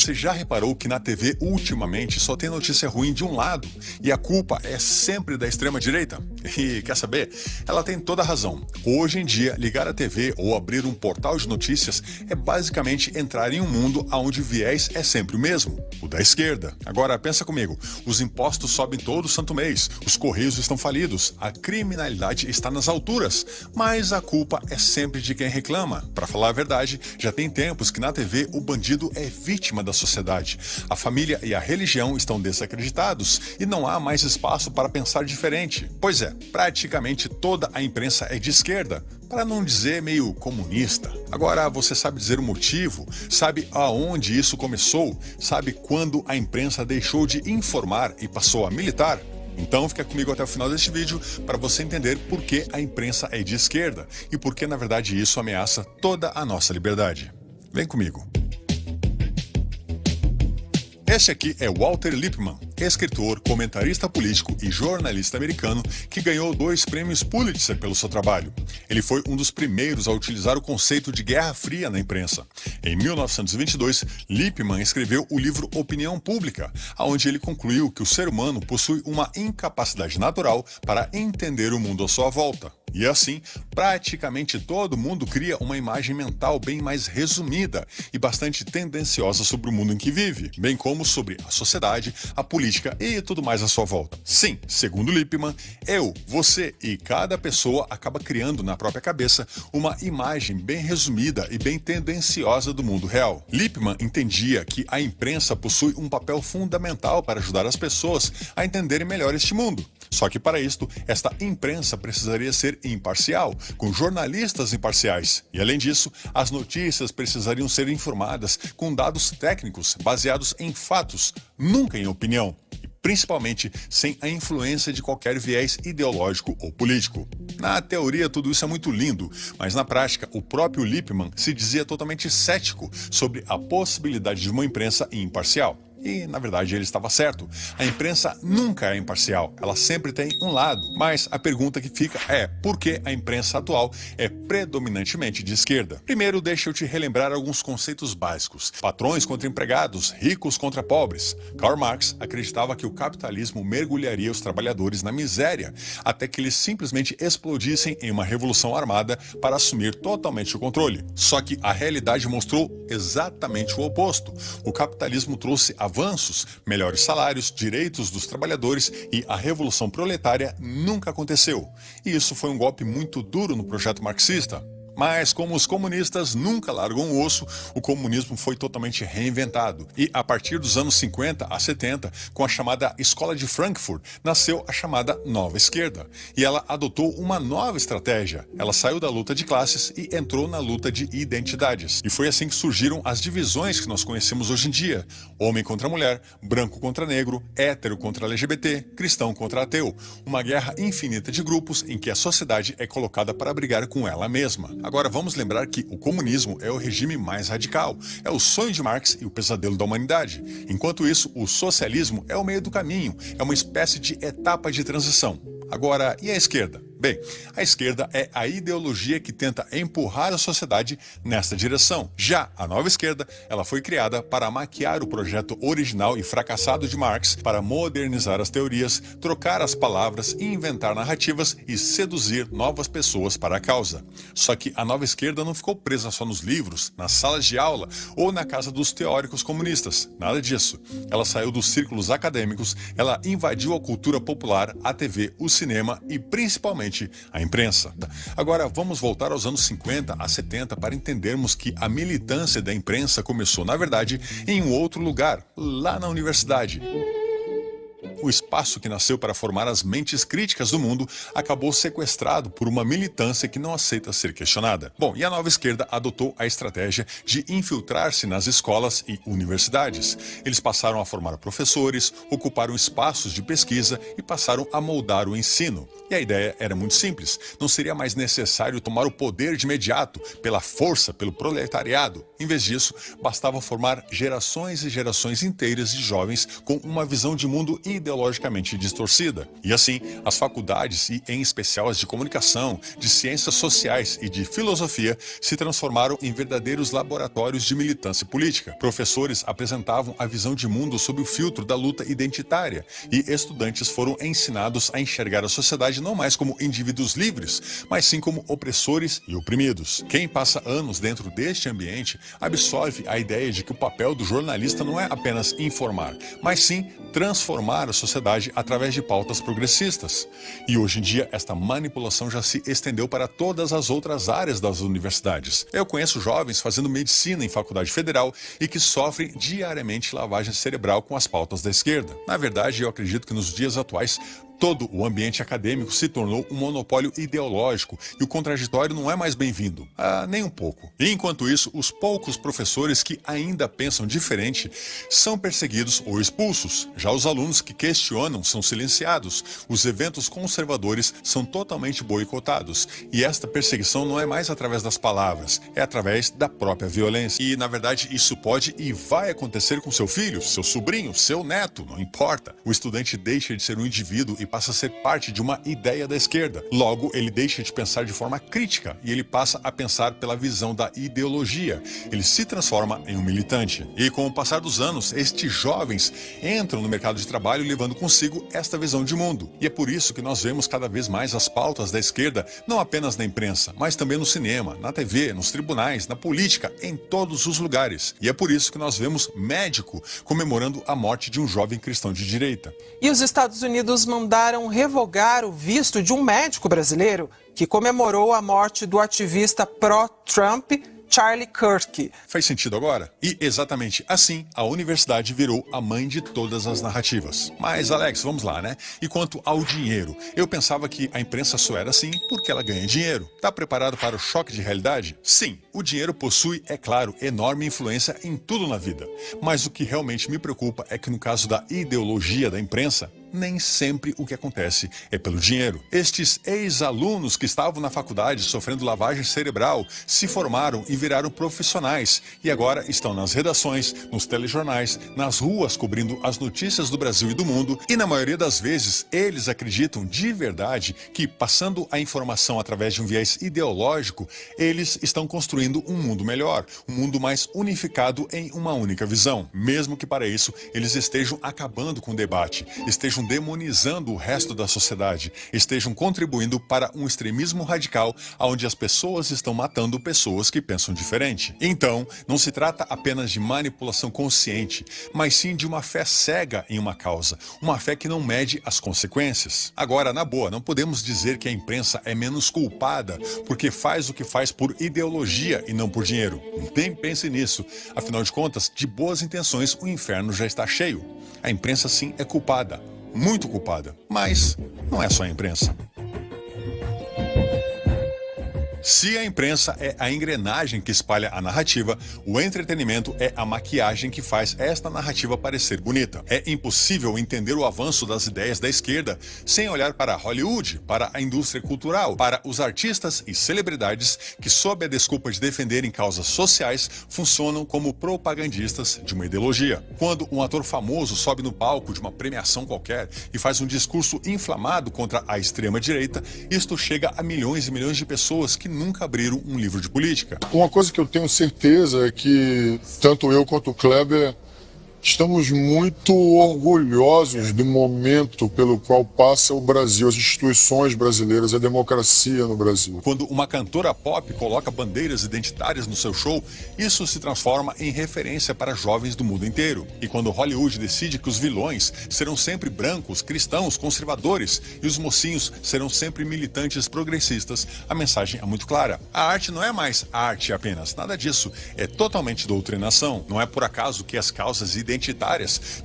Você já reparou que na TV ultimamente só tem notícia ruim de um lado e a culpa é sempre da extrema-direita? E quer saber? Ela tem toda a razão. Hoje em dia, ligar a TV ou abrir um portal de notícias é basicamente entrar em um mundo onde o viés é sempre o mesmo, o da esquerda. Agora, pensa comigo, os impostos sobem todo santo mês, os correios estão falidos, a criminalidade está nas alturas, mas a culpa é sempre de quem reclama. Para falar a verdade, já tem tempos que na TV o bandido é vítima da sociedade. A família e a religião estão desacreditados e não há mais espaço para pensar diferente. Pois é, praticamente toda a imprensa é de esquerda, para não dizer meio comunista. Agora, você sabe dizer o motivo? Sabe aonde isso começou? Sabe quando a imprensa deixou de informar e passou a militar? Então fica comigo até o final deste vídeo para você entender por que a imprensa é de esquerda e por que, na verdade, isso ameaça toda a nossa liberdade. Vem comigo. Este aqui é Walter Lippmann, escritor, comentarista político e jornalista americano que ganhou 2 prêmios Pulitzer pelo seu trabalho. Ele foi um dos primeiros a utilizar o conceito de Guerra Fria na imprensa. Em 1922, Lippmann escreveu o livro Opinião Pública, onde ele concluiu que o ser humano possui uma incapacidade natural para entender o mundo à sua volta. E assim, praticamente todo mundo cria uma imagem mental bem mais resumida e bastante tendenciosa sobre o mundo em que vive, bem como sobre a sociedade, a política e tudo mais à sua volta. Sim, segundo Lippmann, eu, você e cada pessoa acaba criando na própria cabeça uma imagem bem resumida e bem tendenciosa do mundo real. Lippmann entendia que a imprensa possui um papel fundamental para ajudar as pessoas a entenderem melhor este mundo. Só que para isto, esta imprensa precisaria ser imparcial, com jornalistas imparciais. E além disso, as notícias precisariam ser informadas com dados técnicos, baseados em fatos, nunca em opinião. E principalmente sem a influência de qualquer viés ideológico ou político. Na teoria, tudo isso é muito lindo, mas na prática, o próprio Lippmann se dizia totalmente cético sobre a possibilidade de uma imprensa imparcial. E, na verdade, ele estava certo. A imprensa nunca é imparcial, ela sempre tem um lado. Mas a pergunta que fica é, por que a imprensa atual é predominantemente de esquerda? Primeiro, deixa eu te relembrar alguns conceitos básicos. Patrões contra empregados, ricos contra pobres. Karl Marx acreditava que o capitalismo mergulharia os trabalhadores na miséria, até que eles simplesmente explodissem em uma revolução armada para assumir totalmente o controle. Só que a realidade mostrou exatamente o oposto. O capitalismo trouxe avanços, melhores salários, direitos dos trabalhadores e a revolução proletária nunca aconteceu. E isso foi um golpe muito duro no projeto marxista. Mas como os comunistas nunca largam o osso, o comunismo foi totalmente reinventado. E a partir dos anos 50 a 70, com a chamada Escola de Frankfurt, nasceu a chamada Nova Esquerda. E ela adotou uma nova estratégia. Ela saiu da luta de classes e entrou na luta de identidades. E foi assim que surgiram as divisões que nós conhecemos hoje em dia. Homem contra mulher, branco contra negro, hétero contra LGBT, cristão contra ateu. Uma guerra infinita de grupos em que a sociedade é colocada para brigar com ela mesma. Agora vamos lembrar que o comunismo é o regime mais radical, é o sonho de Marx e o pesadelo da humanidade. Enquanto isso, o socialismo é o meio do caminho, é uma espécie de etapa de transição. Agora, e a esquerda? Bem, a esquerda é a ideologia que tenta empurrar a sociedade nesta direção. Já a nova esquerda, ela foi criada para maquiar o projeto original e fracassado de Marx, para modernizar as teorias, trocar as palavras, inventar narrativas e seduzir novas pessoas para a causa. Só que a nova esquerda não ficou presa só nos livros, nas salas de aula ou na casa dos teóricos comunistas. Nada disso. Ela saiu dos círculos acadêmicos, ela invadiu a cultura popular, a TV, o cinema e principalmente a imprensa. Agora vamos voltar aos anos 50 a 70 para entendermos que a militância da imprensa começou, na verdade, em um outro lugar, lá na universidade. O espaço que nasceu para formar as mentes críticas do mundo acabou sequestrado por uma militância que não aceita ser questionada. Bom, e a nova esquerda adotou a estratégia de infiltrar-se nas escolas e universidades. Eles passaram a formar professores, ocuparam espaços de pesquisa e passaram a moldar o ensino. E a ideia era muito simples. Não seria mais necessário tomar o poder de imediato, pela força, pelo proletariado. Em vez disso, bastava formar gerações e gerações inteiras de jovens com uma visão de mundo ideológica ideologicamente distorcida. E assim, as faculdades, e em especial as de comunicação, de ciências sociais e de filosofia, se transformaram em verdadeiros laboratórios de militância política. Professores apresentavam a visão de mundo sob o filtro da luta identitária e estudantes foram ensinados a enxergar a sociedade não mais como indivíduos livres, mas sim como opressores e oprimidos. Quem passa anos dentro deste ambiente absorve a ideia de que o papel do jornalista não é apenas informar, mas sim transformar a sociedade através de pautas progressistas. E hoje em dia, esta manipulação já se estendeu para todas as outras áreas das universidades. Eu conheço jovens fazendo medicina em faculdade federal e que sofrem diariamente lavagem cerebral com as pautas da esquerda. Na verdade, eu acredito que nos dias atuais, todo o ambiente acadêmico se tornou um monopólio ideológico e o contraditório não é mais bem-vindo. Nem um pouco. E enquanto isso, os poucos professores que ainda pensam diferente são perseguidos ou expulsos. Já os alunos que questionam são silenciados. Os eventos conservadores são totalmente boicotados. E esta perseguição não é mais através das palavras, é através da própria violência. E, na verdade, isso pode e vai acontecer com seu filho, seu sobrinho, seu neto, não importa. O estudante deixa de ser um indivíduo e passa a ser parte de uma ideia da esquerda. Logo, ele deixa de pensar de forma crítica e ele passa a pensar pela visão da ideologia. Ele se transforma em um militante. E com o passar dos anos, estes jovens entram no mercado de trabalho levando consigo esta visão de mundo. E é por isso que nós vemos cada vez mais as pautas da esquerda, não apenas na imprensa, mas também no cinema, na TV, nos tribunais, na política, em todos os lugares. E é por isso que nós vemos médico comemorando a morte de um jovem cristão de direita. E os Estados Unidos mandaram revogar o visto de um médico brasileiro que comemorou a morte do ativista pró-Trump, Charlie Kirk. Faz sentido agora? E exatamente assim, a universidade virou a mãe de todas as narrativas. Mas, Alex, vamos lá, né? E quanto ao dinheiro? Eu pensava que a imprensa só era assim porque ela ganha dinheiro. Tá preparado para o choque de realidade? Sim, o dinheiro possui, é claro, enorme influência em tudo na vida. Mas o que realmente me preocupa é que no caso da ideologia da imprensa, nem sempre o que acontece é pelo dinheiro. Estes ex-alunos que estavam na faculdade sofrendo lavagem cerebral se formaram e viraram profissionais e agora estão nas redações, nos telejornais, nas ruas cobrindo as notícias do Brasil e do mundo e na maioria das vezes eles acreditam de verdade que passando a informação através de um viés ideológico, eles estão construindo um mundo melhor, um mundo mais unificado em uma única visão. Mesmo que para isso eles estejam acabando com o debate, estejam demonizando o resto da sociedade, estejam contribuindo para um extremismo radical onde as pessoas estão matando pessoas que pensam diferente. Então, não se trata apenas de manipulação consciente, mas sim de uma fé cega em uma causa, uma fé que não mede as consequências. Agora, na boa, não podemos dizer que a imprensa é menos culpada porque faz o que faz por ideologia e não por dinheiro. Nem pense nisso. Afinal de contas, de boas intenções, o inferno já está cheio. A imprensa, sim, é culpada. Muito culpada, mas não é só a imprensa. Se a imprensa é a engrenagem que espalha a narrativa, o entretenimento é a maquiagem que faz esta narrativa parecer bonita. É impossível entender o avanço das ideias da esquerda sem olhar para Hollywood, para a indústria cultural, para os artistas e celebridades que, sob a desculpa de defenderem causas sociais, funcionam como propagandistas de uma ideologia. Quando um ator famoso sobe no palco de uma premiação qualquer e faz um discurso inflamado contra a extrema-direita, isto chega a milhões e milhões de pessoas que nunca abriram um livro de política. Uma coisa que eu tenho certeza é que tanto eu quanto o Kleber estamos muito orgulhosos do momento pelo qual passa o Brasil, as instituições brasileiras, a democracia no Brasil. Quando uma cantora pop coloca bandeiras identitárias no seu show, isso se transforma em referência para jovens do mundo inteiro. E quando Hollywood decide que os vilões serão sempre brancos, cristãos, conservadores e os mocinhos serão sempre militantes progressistas, a mensagem é muito clara. A arte não é mais arte apenas, nada disso. É totalmente doutrinação. Não é por acaso que as causas identitárias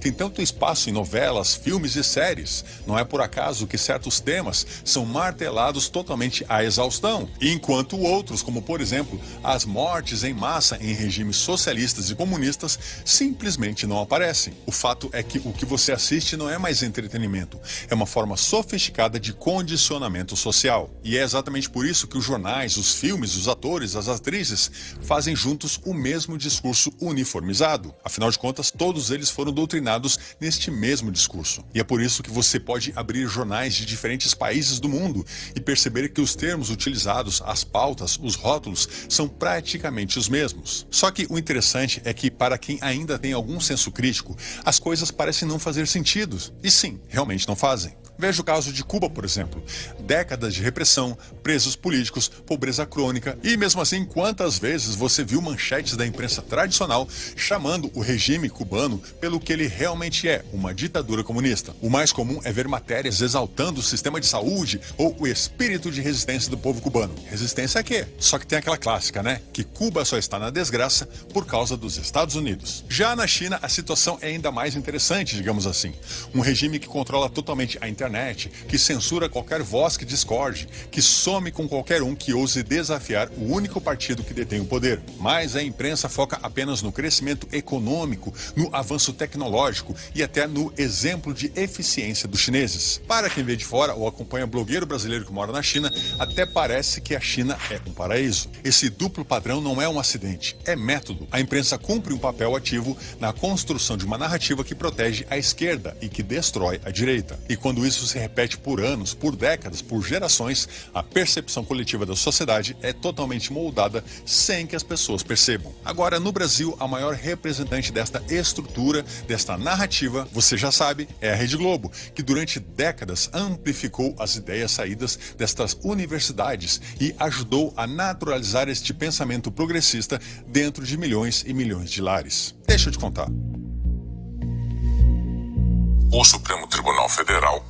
têm tanto espaço em novelas, filmes e séries. Não é por acaso que certos temas são martelados totalmente à exaustão, enquanto outros, como por exemplo, as mortes em massa em regimes socialistas e comunistas, simplesmente não aparecem. O fato é que o que você assiste não é mais entretenimento, é uma forma sofisticada de condicionamento social. E é exatamente por isso que os jornais, os filmes, os atores, as atrizes fazem juntos o mesmo discurso uniformizado. Afinal de contas, todos todos eles foram doutrinados neste mesmo discurso. E é por isso que você pode abrir jornais de diferentes países do mundo e perceber que os termos utilizados, as pautas, os rótulos, são praticamente os mesmos. Só que o interessante é que, para quem ainda tem algum senso crítico, as coisas parecem não fazer sentido. E sim, realmente não fazem. Veja o caso de Cuba, por exemplo. Décadas de repressão, presos políticos, pobreza crônica e, mesmo assim, quantas vezes você viu manchetes da imprensa tradicional chamando o regime cubano pelo que ele realmente é, uma ditadura comunista. O mais comum é ver matérias exaltando o sistema de saúde ou o espírito de resistência do povo cubano. Resistência a quê? Só que tem aquela clássica, né? Que Cuba só está na desgraça por causa dos Estados Unidos. Já na China, a situação é ainda mais interessante, digamos assim. Um regime que controla totalmente a internet, que censura qualquer voz que discorde, que some com qualquer um que ouse desafiar o único partido que detém o poder. Mas a imprensa foca apenas no crescimento econômico, no avanço tecnológico e até no exemplo de eficiência dos chineses. Para quem vê de fora ou acompanha blogueiro brasileiro que mora na China, até parece que a China é um paraíso. Esse duplo padrão não é um acidente, é método. A imprensa cumpre um papel ativo na construção de uma narrativa que protege a esquerda e que destrói a direita. E quando isso se repete por anos, por décadas, por gerações, a percepção coletiva da sociedade é totalmente moldada sem que as pessoas percebam. Agora, no Brasil, a maior representante desta estrutura, desta narrativa, você já sabe, é a Rede Globo, que durante décadas amplificou as ideias saídas destas universidades e ajudou a naturalizar este pensamento progressista dentro de milhões e milhões de lares. Deixa eu te contar. O Supremo Tribunal Federal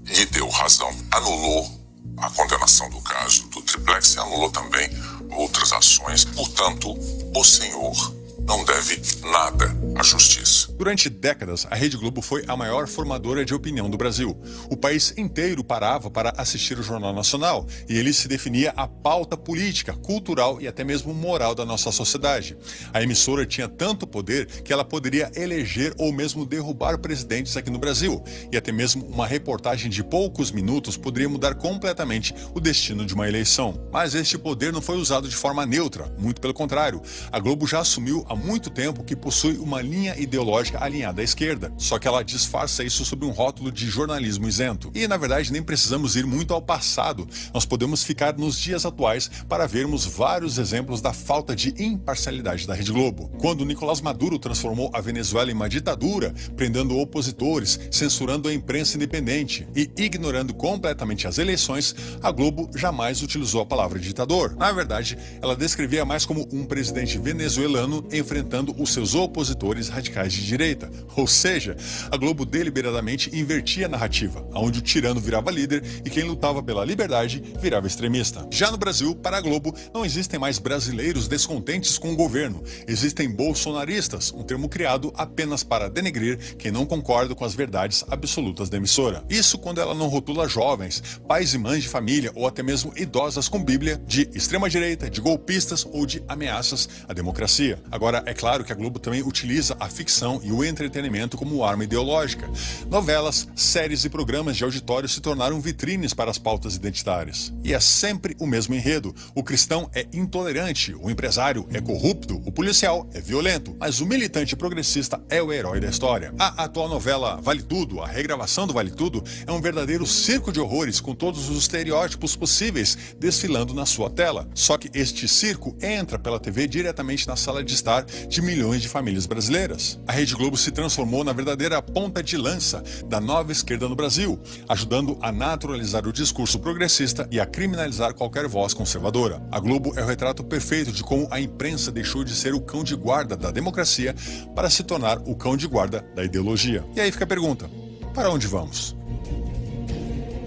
lhe deu razão, anulou a condenação do caso do Triplex e anulou também outras ações. Portanto, o senhor não deve nada à justiça. Durante décadas, a Rede Globo foi a maior formadora de opinião do Brasil. O país inteiro parava para assistir o Jornal Nacional e ele se definia a pauta política, cultural e até mesmo moral da nossa sociedade. A emissora tinha tanto poder que ela poderia eleger ou mesmo derrubar presidentes aqui no Brasil. E até mesmo uma reportagem de poucos minutos poderia mudar completamente o destino de uma eleição. Mas este poder não foi usado de forma neutra, muito pelo contrário. A Globo já assumiu há muito tempo que possui uma linha ideológica alinhada à esquerda, só que ela disfarça isso sob um rótulo de jornalismo isento. E, na verdade, nem precisamos ir muito ao passado, nós podemos ficar nos dias atuais para vermos vários exemplos da falta de imparcialidade da Rede Globo. Quando Nicolás Maduro transformou a Venezuela em uma ditadura, prendendo opositores, censurando a imprensa independente e ignorando completamente as eleições, a Globo jamais utilizou a palavra ditador. Na verdade, ela descrevia mais como um presidente venezuelano enfrentando os seus opositores radicais de direita. Ou seja, a Globo deliberadamente invertia a narrativa, onde o tirano virava líder e quem lutava pela liberdade virava extremista. Já no Brasil, para a Globo, não existem mais brasileiros descontentes com o governo. Existem bolsonaristas, um termo criado apenas para denegrir quem não concorda com as verdades absolutas da emissora. Isso quando ela não rotula jovens, pais e mães de família ou até mesmo idosas com Bíblia de extrema-direita, de golpistas ou de ameaças à democracia. Agora, é claro que a Globo também utiliza a ficção e o entretenimento como arma ideológica. Novelas, séries e programas de auditório se tornaram vitrines para as pautas identitárias. E é sempre o mesmo enredo. O cristão é intolerante, o empresário é corrupto, o policial é violento, mas o militante progressista é o herói da história. A atual novela Vale Tudo, a regravação do Vale Tudo, é um verdadeiro circo de horrores com todos os estereótipos possíveis desfilando na sua tela. Só que este circo entra pela TV diretamente na sala de estar de milhões de famílias brasileiras. A Rede Globo se transformou na verdadeira ponta de lança da nova esquerda no Brasil, ajudando a naturalizar o discurso progressista e a criminalizar qualquer voz conservadora. A Globo é o retrato perfeito de como a imprensa deixou de ser o cão de guarda da democracia para se tornar o cão de guarda da ideologia. E aí fica a pergunta: para onde vamos?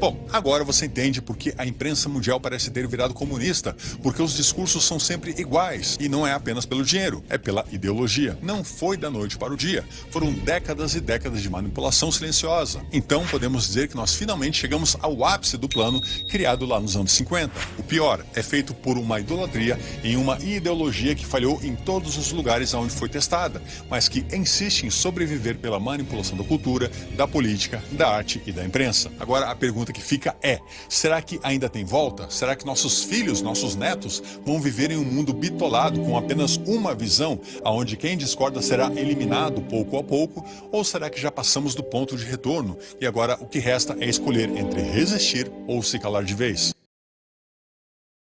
Bom, agora você entende por que a imprensa mundial parece ter virado comunista, porque os discursos são sempre iguais, e não é apenas pelo dinheiro, é pela ideologia. Não foi da noite para o dia, foram décadas e décadas de manipulação silenciosa. Então podemos dizer que nós finalmente chegamos ao ápice do plano criado lá nos anos 50. O pior, é feito por uma idolatria em uma ideologia que falhou em todos os lugares onde foi testada, mas que insiste em sobreviver pela manipulação da cultura, da política, da arte e da imprensa. Agora a pergunta pergunta que fica é: será que ainda tem volta? Será que nossos filhos, nossos netos vão viver em um mundo bitolado com apenas uma visão, onde quem discorda será eliminado pouco a pouco? Ou será que já passamos do ponto de retorno e agora o que resta é escolher entre resistir ou se calar de vez?